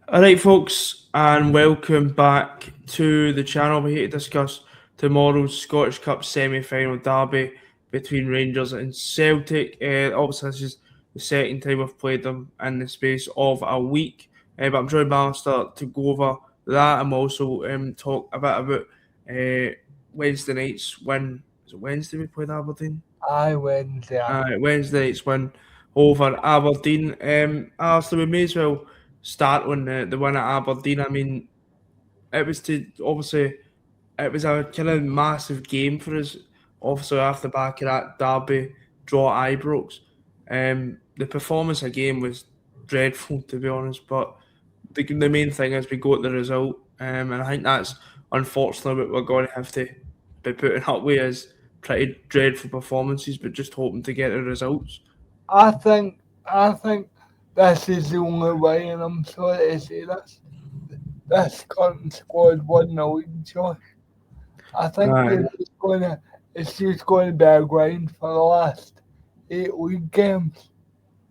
Alright, folks, and welcome back to the channel. We're here to discuss tomorrow's Scottish Cup semi final derby between Rangers and Celtic. Obviously, this is the second time we've played them in the space of a week, but I'm joined by Alistair to go over that and also talk a bit about Wednesday night's win. Is it Wednesday we played Aberdeen? Aye, Wednesday. Wednesday night's win over Aberdeen. Alistair, we may as well start on the win at Aberdeen. I mean, it was to obviously it was a kind of massive game for us. Obviously, off the back of that derby draw at Ibrox, the performance of the game was dreadful to be honest. But the main thing is we got the result, and I think that's unfortunately what we're going to have to be putting up with is pretty dreadful performances, but just hoping to get the results. I think this is the only way, and I'm sorry to say this. This current squad won the league, Josh. I think Aye. it's just going to be a grind for the last 8 league games,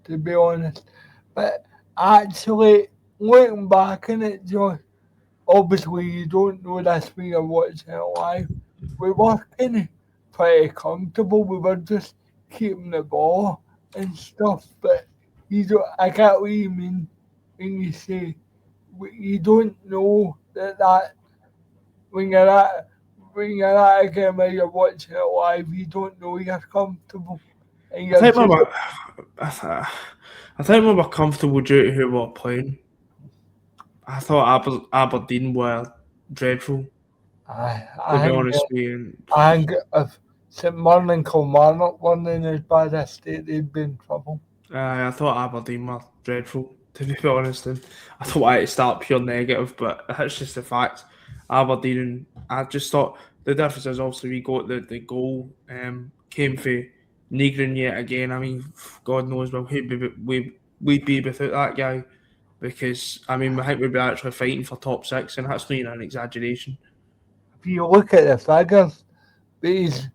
to be honest. But actually, looking back on it, Josh, obviously you don't know this when you're watching it live. We were kind of pretty comfortable. We were just keeping the ball and stuff. But I get what you mean when you say you don't know that when you're at a game where you're watching it live, you don't know you're comfortable and I you're think we just were, I, th- I think we were comfortable due to who we were playing. I thought Aberdeen were dreadful, to I be think honest with you. I think if St Mirren and Kilmarnock weren't in as bad a state, they'd be in trouble. I thought Aberdeen were dreadful, to be honest. And I don't want to start pure negative, but that's just the fact. Aberdeen, and I just thought the difference is obviously we got the goal came for Negrin yet again. I mean, God knows we'd be without that guy because I mean I think we'd be actually fighting for top six, and that's not even an exaggeration. If you look at the figures, but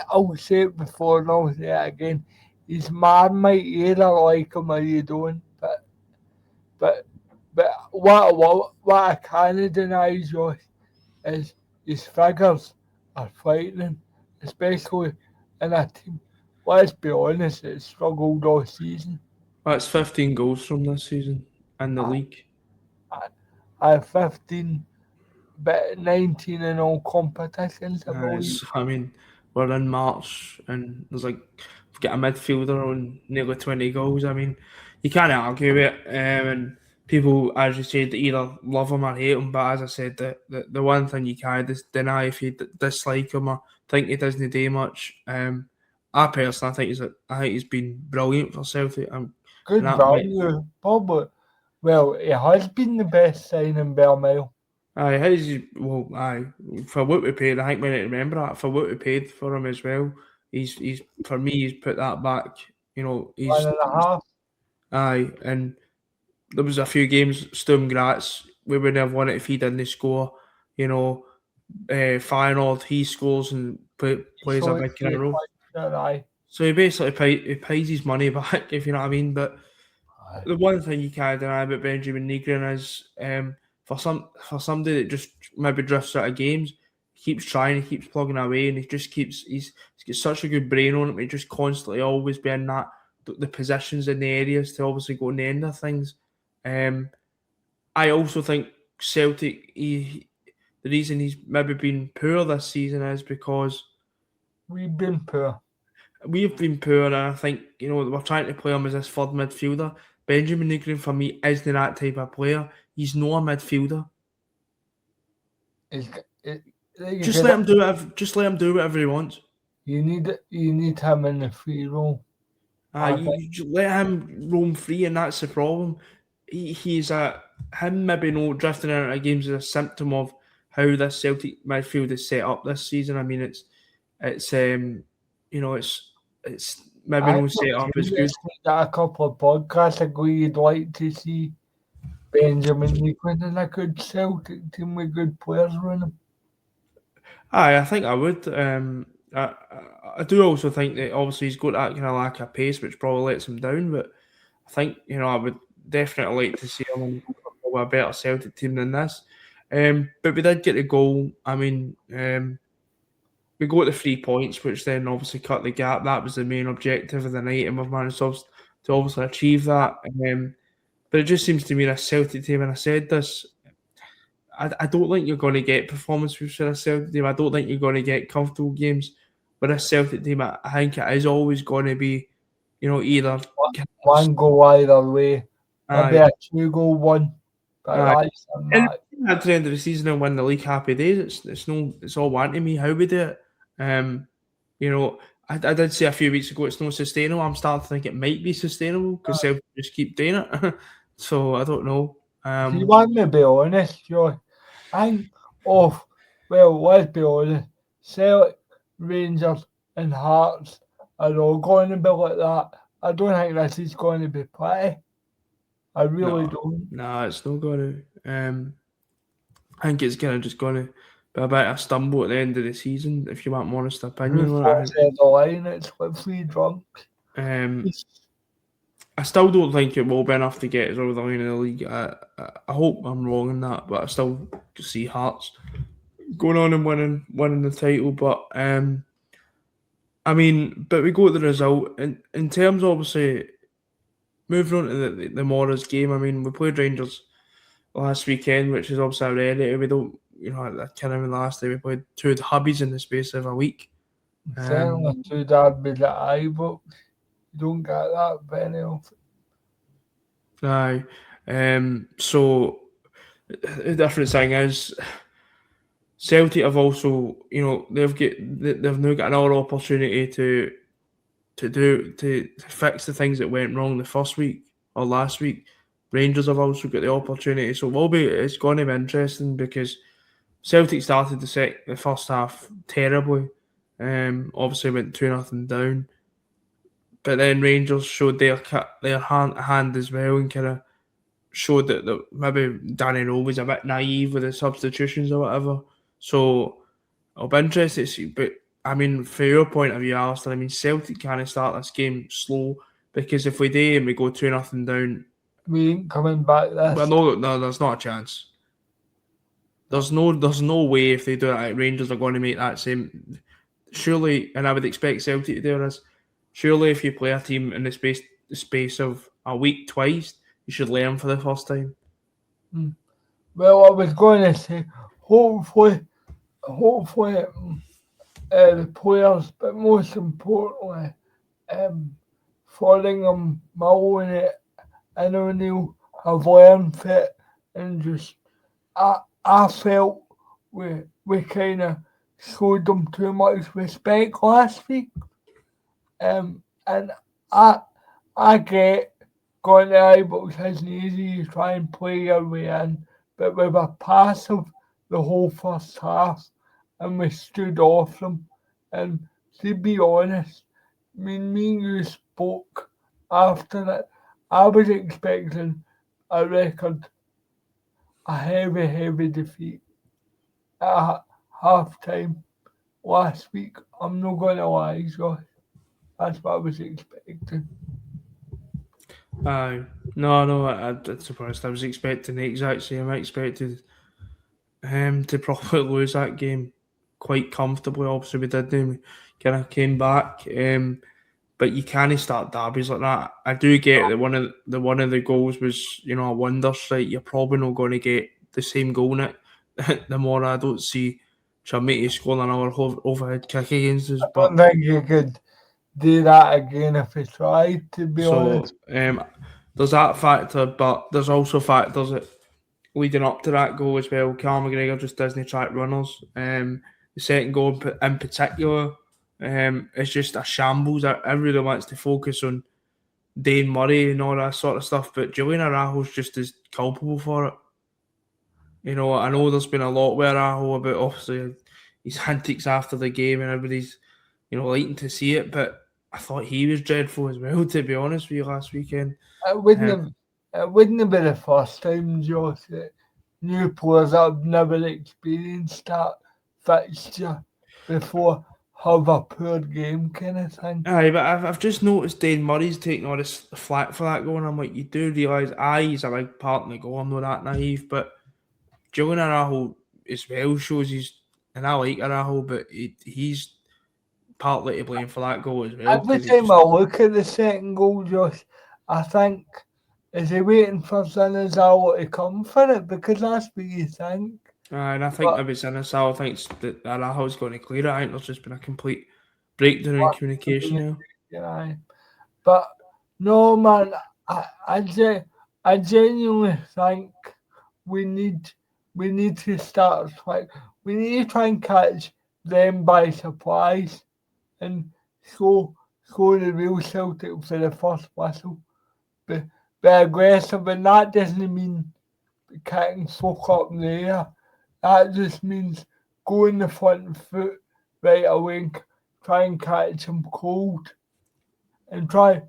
I'll say it before and I'll say it again. He's Marmite, you either like him or you don't. But what I can't deny, Josh, is his figures are frightening, especially in a team. Let's be honest, it struggled all season. That's 15 goals from this season in the I, league. I, I have 15, but 19 in all competitions, I believe. I mean, we're in March and there's like we've got a midfielder on nearly 20 goals. I mean, you can't argue with it. And people, as you said, either love him or hate him. But as I said, the one thing you can't deny if you dislike him or think he doesn't do much. I personally I think he's been brilliant for Celtic. And Good that might value, probably. Well, it has been the best sign in Belmile. Aye, for what we paid, I think we need to remember that for what we paid for him as well. He's for me, he's put that back. You know, One and a half. and there was a few games Sturm Graz we wouldn't have won it if he didn't score. You know, Feyenoord he scores and plays a So big in a row. aye. So he basically he pays his money back, if you know what I mean. But Aye. the one thing you can't deny about Benjamin Negrin is for somebody that just maybe drifts out of games, he keeps trying, he keeps plugging away, and he's got such a good brain on him. He just constantly always be in that the positions in the areas to obviously go in the end of things. Um, I also think Celtic, the reason he's maybe been poor this season is because We've been poor. we've been poor, and I think we're trying to play him as this third midfielder. Benjamin Negrin for me isn't that type of player. He's not a midfielder. It's, it, you Just could- let him do it. Just let him do whatever he wants. you need him in the free role. I think You just let him roam free, and that's the problem. He's him maybe not drifting out of games is a symptom of how this Celtic midfield is set up this season. I mean, it's it's maybe I not set up as good. that a couple of podcasts ago you'd like to see Benjamin Nicholas in a good Celtic team with good players running. I think I would. I do also think that obviously he's got that kind of lack of pace, which probably lets him down. But I think I would definitely like to see them in a better Celtic team than this. But we did get the goal. I mean, we got the 3 points, which then obviously cut the gap. That was the main objective of the night, and we've managed to obviously achieve that. But it just seems to me a Celtic team, and I said this, I don't think you're going to get performance from a Celtic team. I don't think you're going to get comfortable games with a Celtic team. I think it is always going to be, either. One goal either way. Maybe Aye, a 2-goal one. But aye. that's a And match. if we at the end of the season and win the league, happy days. It's all one to me how we do it. Um, you know, I did say a few weeks ago it's not sustainable. I'm starting to think it might be sustainable because Celtic just keep doing it. So I don't know. If you want me to be honest, Joe, I think let's be honest, Celtic, Rangers and Hearts are all going to be like that. I don't think this is going to be pretty. I really don't. No, it's not going to. I think it's kind of just going to be a bit of a stumble at the end of the season. If you want my honest opinion Who on it, crosses the line? It's with 3 drunks. I still don't think it will be enough to get us over the line in the league. I hope I'm wrong in that, but I still see Hearts going on and winning the title. But but we go to the result in terms of obviously moving on to the Morris game. I mean, we played Rangers last weekend, which is obviously a rarity. We don't, I can't remember last day we played 2 of the hubbies in the space of a week. Certainly 2 derbies at Ibrox. You don't get that very often. Aye. So the different thing is Celtic have also, they've now got another opportunity to fix the things that went wrong the first week or last week. Rangers have also got the opportunity, so it's going to be interesting because Celtic started the first half terribly. Obviously went 2-0 down, but then Rangers showed their hand as well and kind of showed that maybe Danny Rowe was a bit naive with the substitutions or whatever. So I'll be interested to see. But I mean, from your point of view, Alistair, I mean, Celtic can't start this game slow because if we do and we go 2-0 down, we ain't coming back this. Well, no, there's not a chance. There's no way if they do it, Rangers are going to make that same. Surely, and I would expect Celtic to do this. Surely, if you play a team in the space of a week twice, you should learn for the first time. Well, I was going to say, hopefully, the players, but most importantly, Foringham, Maloney, and O'Neill have learned it, and just I felt we kind of showed them too much respect last week, and I get going to Ibrox isn't easy. You try and play your way in, but we were passive the whole first half, and we stood off them. And to be honest, me and you spoke after it. I was expecting a record, a heavy defeat at half time last week. I'm not going to lie, Josh. That's what I was expecting. No, I'm surprised. I was expecting the exact same. I expected him to probably lose that game quite comfortably. Obviously, we did. We kind of came back. But you can't start derbies like that. I do get that one of the goals was a wonder strike. You're probably not going to get the same goal in it. The more I don't see Chamiti scoring another overhead kick against us. I don't think you could do that again if he tried. To be honest, there's that factor, but there's also factors that leading up to that goal as well. Cal McGregor just doesn't track runners. The second goal in particular. It's just a shambles. I really wants to focus on Dane Murray and all that sort of stuff, but Julian Arajo's just as culpable for it. I know there's been a lot with Arajo about obviously his antics after the game and everybody's, liking to see it, but I thought he was dreadful as well, to be honest with you, last weekend. It wouldn't have been the first time, Josh, that new players that have never experienced that fixture before have a poor game kind of thing. Aye, but I've just noticed Dane Murray's taking all this flack for that goal, and I'm like, you do realise, he's a big part in the goal. I'm not that naive, but Julian Araujo as well shows and I like Araujo, but he's partly to blame for that goal as well Every because he time just I look at the second goal, Josh, I think, is he waiting for Zanazawa to come for it? Because that's what you think. and I think But maybe Sinisal thinks that Araujo's going to clear it. I think there's just been a complete breakdown in communication now. yeah, but no, man, I genuinely think we need we need to start like we need to try and catch them by surprise and show the real Celtic for the first whistle. Be, be aggressive, and that doesn't mean kicking folk up in the air. That just means go in the front foot right away and try and catch them cold and try.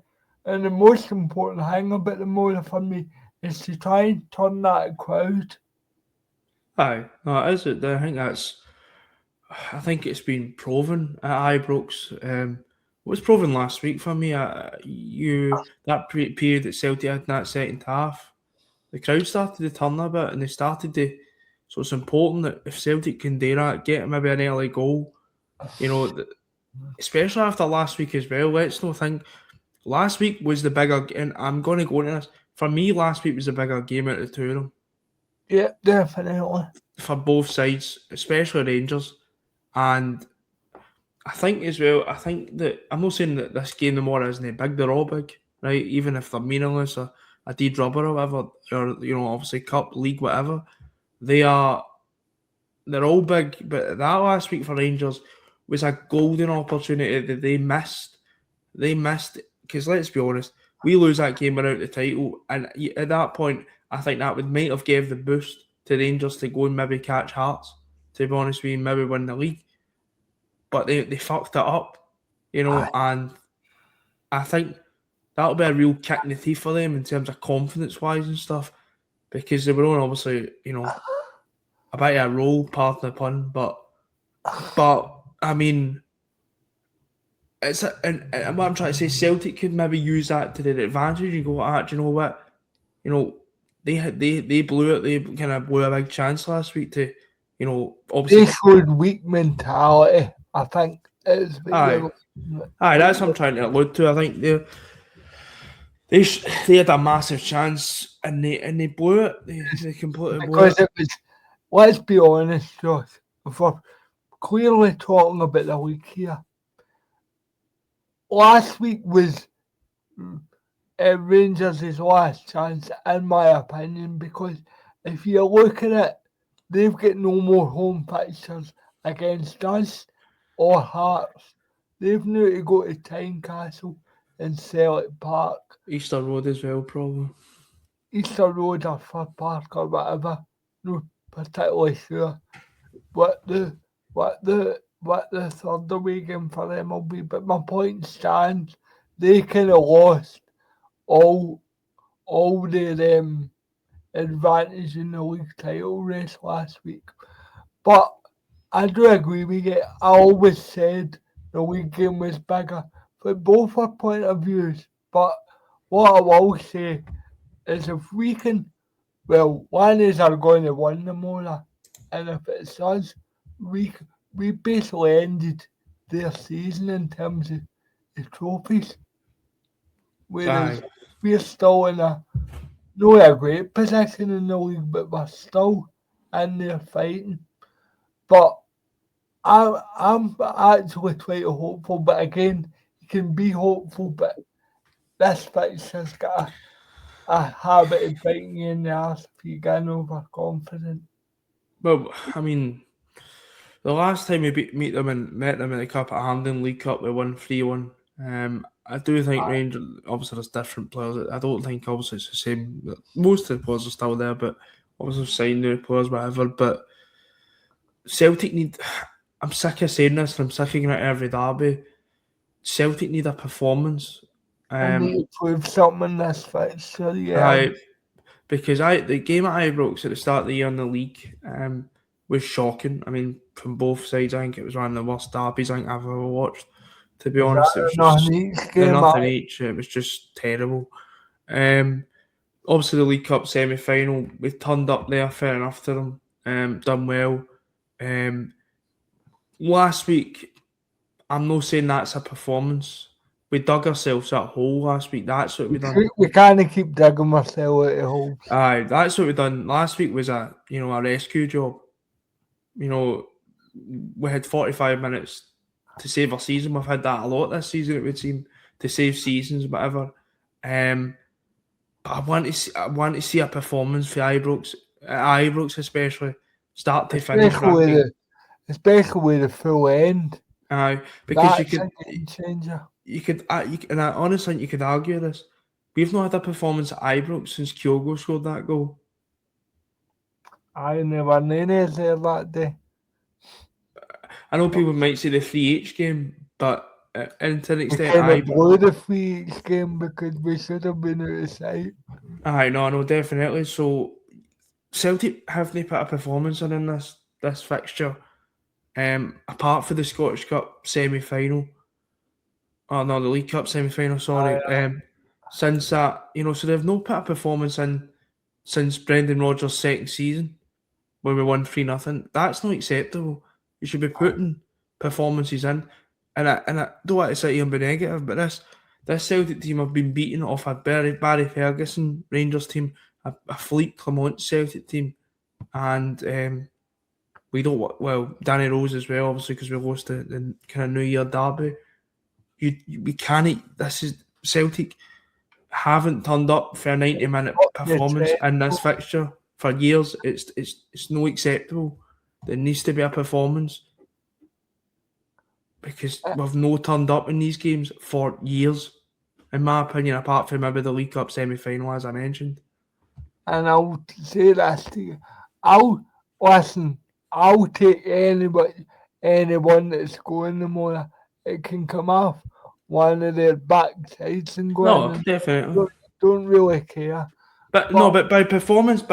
And the most important thing about the motor for me is to try and turn that crowd. Aye, no, it is. I think that's. I think it's been proven at Ibrox. It was proven last week for me. That period that Celtic had in that second half, the crowd started to turn a bit, and they started to. So it's important that if Celtic can do that, get maybe an early goal, especially after last week as well. Let's not think last week was the bigger, and I'm going to go into this. For me, last week was the bigger game out of the two of them Yeah, definitely. for both sides, especially Rangers. And I think as well, I think that I'm not saying that this game no more isn't big, they're all big, right? Even if they're meaningless or a deed rubber or whatever, or obviously cup, league, whatever, they are they're all big. But that last week for Rangers was a golden opportunity that they missed. They missed because let's be honest, we lose that game without the title, and at that point, I think that might have gave the boost to Rangers to go and maybe catch Hearts. To be honest with you, maybe win the league, but they fucked it up, Aye. and I think that'll be a real kick in the teeth for them in terms of confidence wise and stuff, because they were on obviously a bit of a roll, pardon the pun, but I mean. And what I'm trying to say, Celtic could maybe use that to their advantage and go, do you know what? They blew it. They kind of blew a big chance last week to, obviously. They showed weak mentality. I think is what Aye, you're that's what I'm trying to allude to. I think they had a massive chance and they blew it. They completely blew because it. it was. Let's be honest, Josh. If we're clearly talking about the week here, last week was Rangers' last chance, in my opinion, because if you look at it, they've got no more home fixtures against us or Hearts. They've now to go to Tynecastle and Celtic Park, Easter Road as well, probably. Easter Road or Fir Park or whatever. No particularly sure what the third away game for them will be, but my point stands. They kind of lost all their advantage in the league title race last week. But I do agree with you. I always said the league game was bigger, but both are point of views. But what I will say is if we can, well, Lions are going to win the Mola, and if it's us, we basically ended their season in terms of the trophies. Whereas Aye. we're still in not a great position in the league, but we're still in there fighting. But I'm actually quite hopeful. But again, you can be hopeful, but this fixture's got a habit of biting you in the arse if you get overconfident. Well, I mean, the last time we met them in the Cup at Hampden League Cup, we won 3-1. I do think Rangers, obviously there's different players. I don't think obviously it's the same. Most of the players are still there, but obviously signed new players, whatever. But Celtic need. I'm sick of saying this, and I'm sick of getting it every derby. Celtic need a performance. I need to prove something in this fixture, yeah. Because the game at Ibrox at the start of the year in the league, was shocking. I mean, from both sides, I think it was one of the worst derbies I think I've ever watched. To be Was honest, it that was nothing just each the game? nothing each. It was just terrible. Obviously, the League Cup semi-final, we turned up there, fair enough to them. Done well. Um, Last week, I'm not saying that's a performance. We dug ourselves that hole last week. That's what we done. We kind of keep digging ourselves out of holes. Aye, that's what we done. Last week was a rescue job. We had 45 minutes to save our season. We've had that a lot this season, it would seem, to save seasons, whatever. But I want to see a performance for Ibrox especially, start to finish Especially ranking. with the full end. Aye, because That's a game changer. and I honestly think you could argue this. We've not had a performance at Ibrox since Kyogo scored that goal. I never knew there that day. I know people might say the 3H game, but to an We extent, kind of Ibrox. blew the free game because we should have been out of sight. Aye, no, definitely. So Celtic haven't put a performance in this fixture. Apart from the Scottish Cup semi-final. Oh no, the League Cup semi-final, sorry. Since that, so they've not put a performance in since Brendan Rodgers' second season when we won 3-0. That's not acceptable. You should be putting performances in. And I don't want to sit here and be negative, but this Celtic team have been beaten off a Barry Ferguson Rangers team, a Philippe Clement Celtic team, and we don't Danny Rose as well, obviously, because we lost the kind of New Year derby. We can't. This is Celtic haven't turned up for a 90-minute performance in this fixture for years. It's no acceptable. There needs to be a performance because we've no turned up in these games for years, in my opinion. Apart from maybe the League Cup semi-final, as I mentioned. And I'll say this to you. I'll take anyone that's going tomorrow. It can come off one of their backsides and go No, in and definitely. don't really care. But by performance,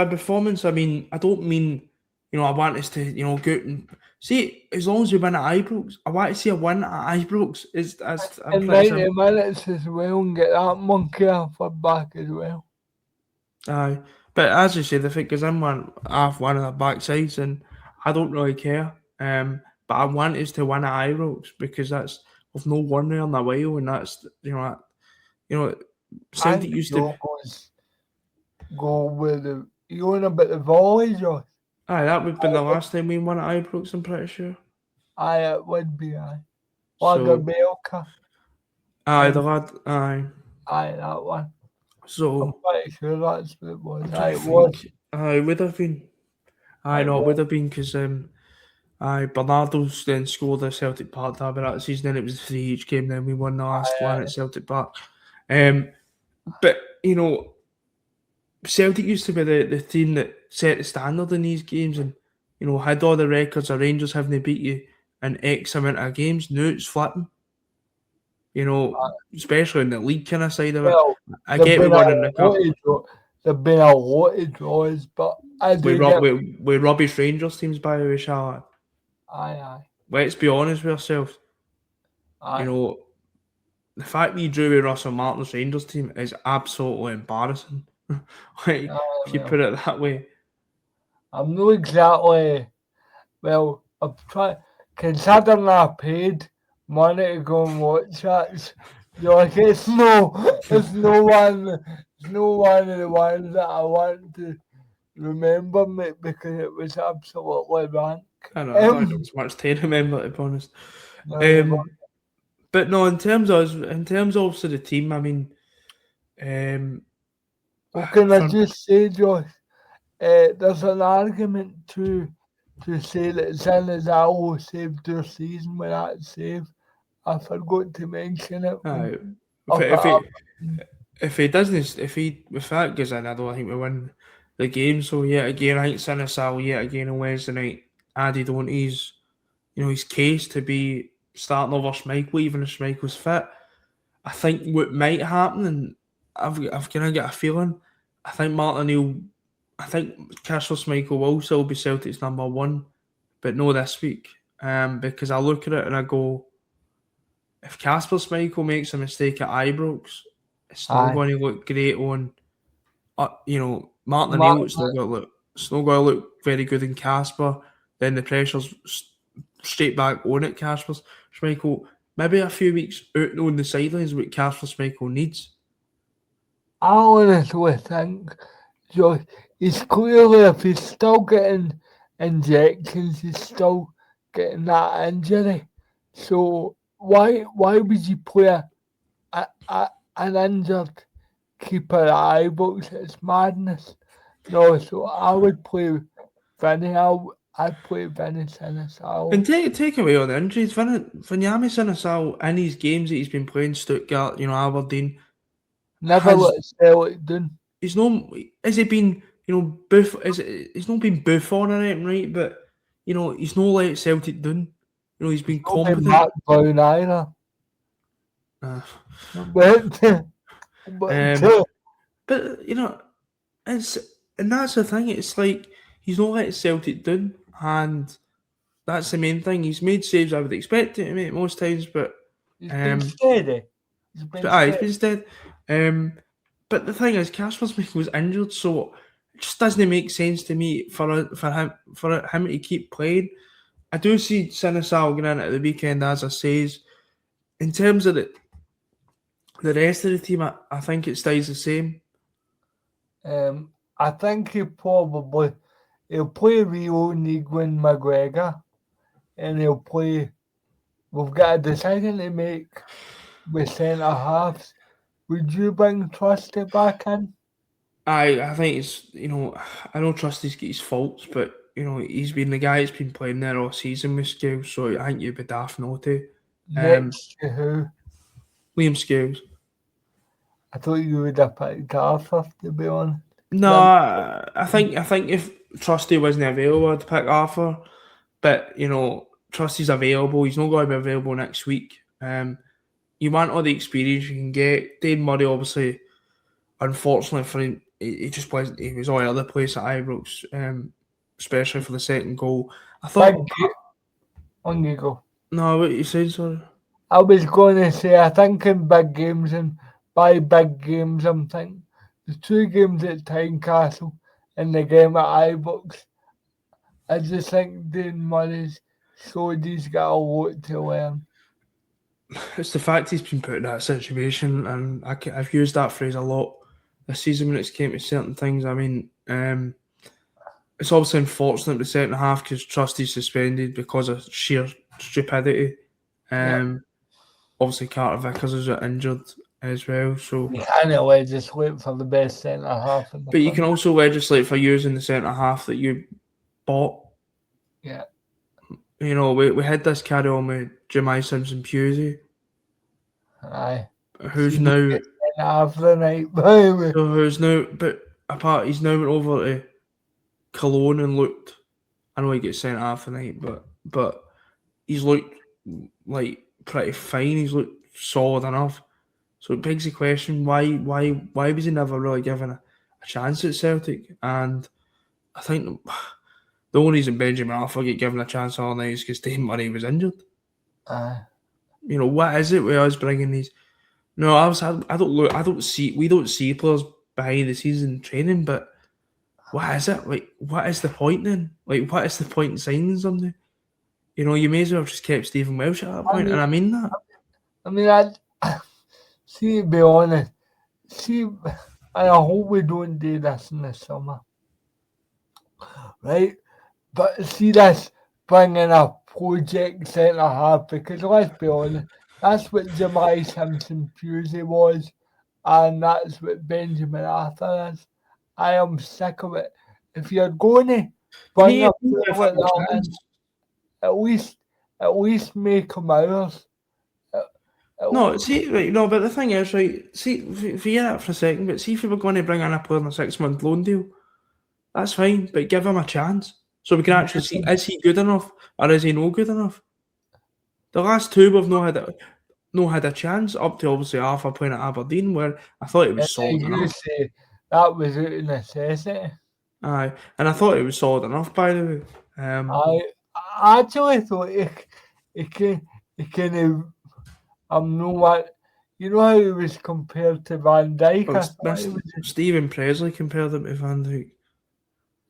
I mean, I don't mean, I want us to, go out and see, as long as we win at Ibrox, I want to see a win at Ibrox. I'm In pretty 90 simple. minutes as well and get that monkey off our back as well. Aye. But as you say, the thing is, I'm one of the backsides, and I don't really care. But I want us to win at Ibrox because we've no won there in a while, and that's Celtic used to. Go with the. You on about the volley, Josh? Aye, that would have been the last time we won at Ibrox, I'm pretty sure. Aye, it would be, aye. So, Lagerbelka. Aye, the lad, aye. Aye, that one. So, I'm pretty sure that's what it was. I It was. think, it would have been. Aye, no, it would have been because, Bernardo's then scored the Celtic Park derby that season, and it was the 3-each game, then we won the last one at Celtic Park. But, Celtic used to be the team that set the standard in these games and, had all the records of Rangers having to beat you in X amount of games. Now it's flipping. Especially in the league kind of side of it. I get we won in the cup. There've been a lot of draws, but we rubbish Rangers teams, by the way, Charlotte. Aye. Let's be honest with ourselves. Aye. The fact that you drew with Russell Martin's Rangers team is absolutely embarrassing. If you put it that way. I'm not exactly. Well, I've tried. Considering I paid money to go and watch that, it's no one of the ones that I want to remember, mate, because it was absolutely rank. I know, I don't think it's much to remember, to be honest. But no, in terms of the team, I mean, what can I just say, Josh? There's an argument to say that Zaniolo saved their season with that save. I forgot to mention it. If that goes in, I don't think we win the game. So yet again, I think Zaniolo yet again on Wednesday night added on his case to be starting over Schmeichel, even if Schmeichel's fit. I think what might happen, and I've kind of got a feeling, I think Casper Schmeichel will still be Celtic's number one but no this week. Because I look at it and I go, if Casper Schmeichel makes a mistake at Ibrox, it's not Aye. going to look great on, Martin Mark, O'Neill. It's not going to look very good in Casper. Then the pressure's straight back on it. Casper Schmeichel, maybe a few weeks out on the sidelines, what Casper Schmeichel needs. I honestly think Josh, he's clearly, if he's still getting injections, he's still getting that injury. So why would you play an injured keeper at Ibrox? It's madness. No, so I would play Vinny. I'd play Vinny Sinisalo. And take away all the injuries. Vinyami Sinisal, in his games that he's been playing, Stuttgart, Aberdeen, Never let Celtic down. he's no. Has he been, he's not been Buffon or anything, right? But he's no let Celtic down. He's been Not been competent. Mark Brown either. Uh, But but and that's the thing. It's like he's not let Celtic down, and that's the main thing. He's made saves I would expect him to make most times, but he's been steady. He's been steady. But the thing is, Casper Schmeichel was injured, so it just doesn't make sense to me for him to keep playing. I do see Sinisal going in at the weekend, as I says. In terms of the rest of the team, I think it stays the same. I think he'll play Rio, Niguin, McGregor, and he'll play. We've got a decision to make with centre halves. Would you bring Trusty back in? I think it's I don't trust he's got his faults, but he's been the guy that's been playing there all season with Scales, so I think you'd be daft not to. Next to who? Liam Scales. I thought you would have picked Arthur, to be honest. No, I think if Trusty wasn't available, I'd pick Arthur. But Trusty's available. He's not going to be available next week. You want all the experience you can get. Dane Murray, obviously, unfortunately for him, he just wasn't. He was all over the place at Ibrox, especially for the second goal. I thought. On you go. No, what you saying? Sorry. I was going to say, I think in big games, and by big games, I'm thinking the 2 games at Tynecastle and the game at Ibrox. I just think Dane Murray's showed he's got a lot to learn. It's the fact he's been put in that situation, and I've used that phrase a lot this season when it's came to certain things. I mean, it's obviously unfortunate the second half because Trusty's suspended because of sheer stupidity. Obviously, Carter Vickers is injured as well, so you can't legislate for the best centre half. But you can also legislate for using the centre half that you bought. Yeah. We had this carry on with Jemai Simpson-Pusey. Aye. Who's now half the night, baby. So who's now, but apart, he's now went over to Cologne and looked. I know he gets sent half the night, but he's looked like pretty fine. He's looked solid enough. So it begs the question: why was he never really given a chance at Celtic? And I think the only reason Benjamin Arthur get given a chance all night is because Dane Murray was injured. What is it with us bringing these? No, we don't see players behind the season training, but what is it? Like, what is the point then? Like, what is the point in signing somebody? You may as well have just kept Stephen Welsh at that point, and I mean that. I mean, to be honest, and I hope we don't do this in the summer, right? But see this bringing a project centre half, because let's be honest, that's what Jemai Simpson-Pusey was, and that's what Benjamin Arthur is. I am sick of it. If you're going to bring a player like that in, at least make him ours. But the thing is, right, see, forget that for a second, but see if we were going to bring in a player on a 6-month loan deal, that's fine, but give him a chance. So we can actually see, is he good enough or is he no good enough? The last 2 we've not had a chance, up to obviously Arthur playing at Aberdeen, where I thought it was solid enough. Say that was out of necessity. Aye, and I thought it was solid enough, by the way. I actually thought he kind of no what you know how he was compared to Van Dijk. Well, I thought he was. Stephen Presley compared him to Van Dijk.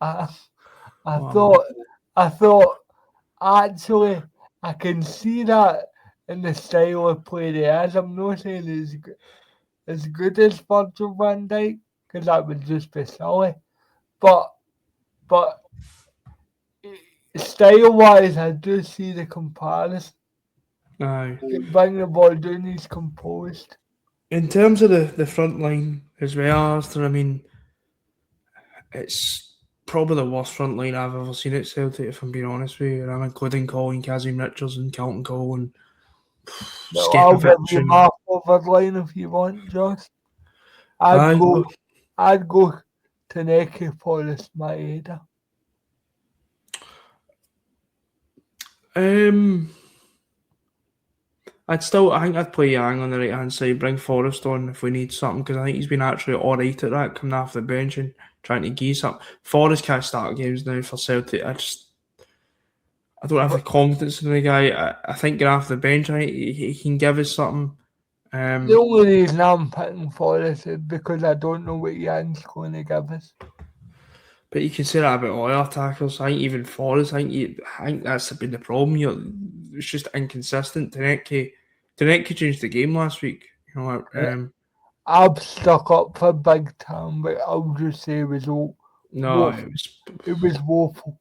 I, I Wow. thought I thought actually I can see that in the style of play he has. I'm not saying he's as good as Virgil van Dijk because that would just be silly. But style wise, I do see the comparison. Aye. Bring the ball down, he's composed. In terms of the front line as well, Arthur, I mean, it's probably the worst front line I've ever seen at Celtic, if I'm being honest with you. And I'm including Colin Kazim Richards and Carlton Cole and No, I'll give Skepovic you and my forward line if you want, Josh. I'd aye. go I'd go Taneki Forrest Maeda. Um, I think I'd play Yang on the right hand side, bring Forrest on if we need something because I think he's been actually alright at that, coming off the bench and trying to geese up. Forrest can't start games now for Celtic. I don't have the confidence in the guy. I think getting off the bench, I think he can give us something. The only reason I'm picking Forrest is because I don't know what Yang's going to give us. But you can say that about all our tackles. I think even Forrest, I think that's been the problem. It's just inconsistent. Taneki changed the game last week. You know, I'm stuck up for Big Tam, but I'll just say it was no, woeful. It was woeful.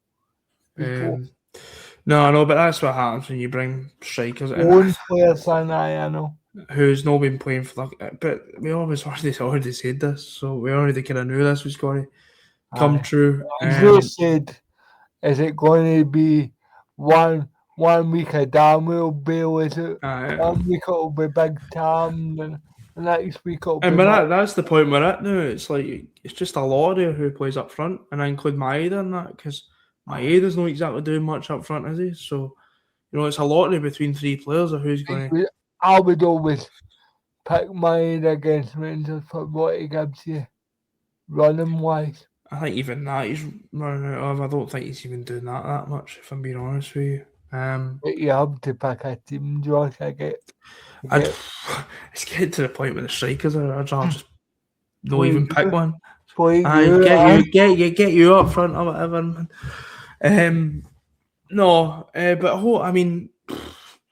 No, I know, but that's what happens when you bring strikers One player than I know. who's not been playing for the. But we already said this, so we already kind of knew this was going to come true. As you said, is it going to be one week of Daniel Bale? Is it 1 week it'll be Big Tam, and the next week it'll be. But that's the point we're at now. It's like it's just a lot there who plays up front, and I include Maeda in that because Maeda's not exactly doing much up front, is he? So it's a lot between three players of who's going to. I would always pick Maeda against Rangers for what he gives you, running wise. I think even that he's running out of. I don't think he's even doing that much, if I'm being honest with you. But you have to pick a team, Josh. It's getting to the point where the strikers are. I'd rather just not even pick one. Get you up front or whatever, man. I mean,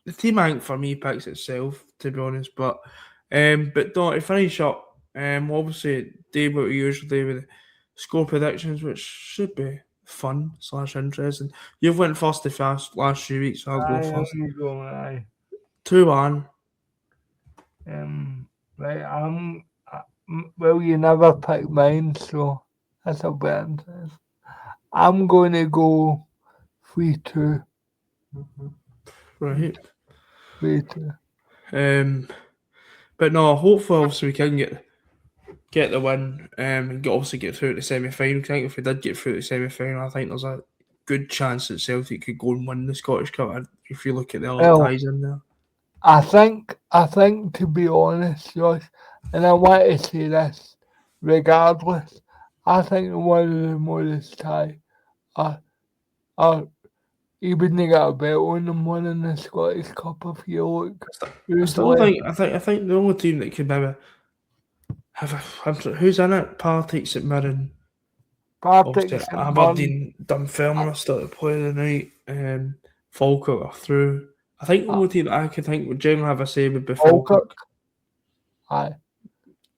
the team I think for me picks itself, to be honest. But no, to finish up, obviously do what we usually do with score predictions, which should be fun / interesting. You've went first the last few weeks, so I'll go first. 2-1. Right, well, you never pick mine, so that's a bit interesting. I'm going to go 3-2. Right. 3-2. But no, hopefully, obviously, we can get the win and obviously get through to the semi-final. I think if we did get through to the semi-final, I think there's a good chance that Celtic could go and win the Scottish Cup if you look at the other ties in there. I think to be honest, Josh, and I want to say this, regardless, I think one of the modest tie he wouldn't get a bet on them winning the Scottish Cup if you look. I think the only team that could maybe who's in it? Partick, St Mirren, Aberdeen, Dunfermline are still to play tonight. Falkirk are through. I think the only team that I could think would generally have a say would be Falkirk. Aye.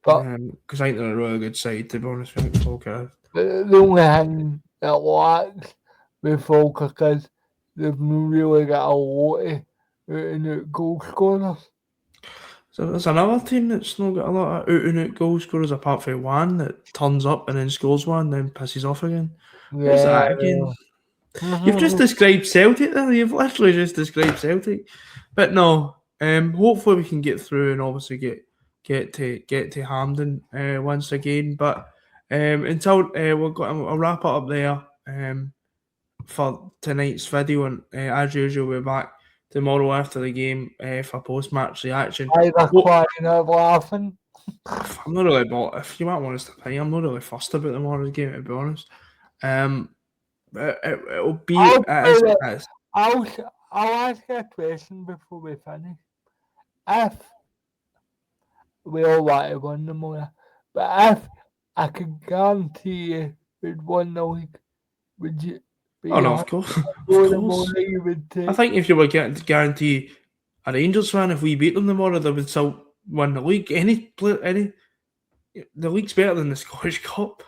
Because I think they're a really good side, to be honest with you, Falkirk. The only thing that lacks with Falkirk is they've not really got a lot of out-and-out goal scorers. So there's another team that's not got a lot of out-and-out goal scorers apart from one that turns up and then scores one, then pisses off again. Who's that again? You've just described Celtic there. You've literally just described Celtic. But no, hopefully we can get through and obviously get to Hampden once again. But until I'll wrap it up there for tonight's video, and as usual we're back tomorrow after the game for post-match reaction. Either crying or laughing. I'm not really if you want us to play, I'm not really fussed about tomorrow's game, to be honest. It'll be I'll ask you a question before we finish. If we all want to win the more, but if I could guarantee you we'd win the league, would you Oh be no, happy of course, of with the more course. that you would I take? think if you were getting to guarantee a Rangers fan, if we beat them tomorrow, they would still win the league. The league's better than the Scottish Cup,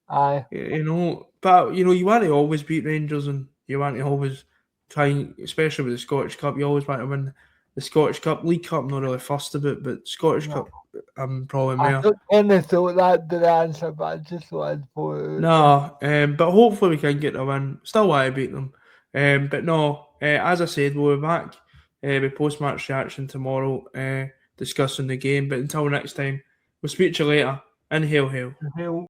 Aye, you know. But you want to always beat Rangers, and you want to always try, especially with the Scottish Cup. You always want to win the Scottish Cup. League Cup, I'm not really fussed about, but Scottish no. Cup, I'm probably I more. kind of thought that the answer, but I just wanted to put it out there. No, but hopefully we can get a win. Still want to beat them. But no, as I said, we'll be back with post-match reaction tomorrow, discussing the game. But until next time, we'll speak to you later. And hail, hail. He'll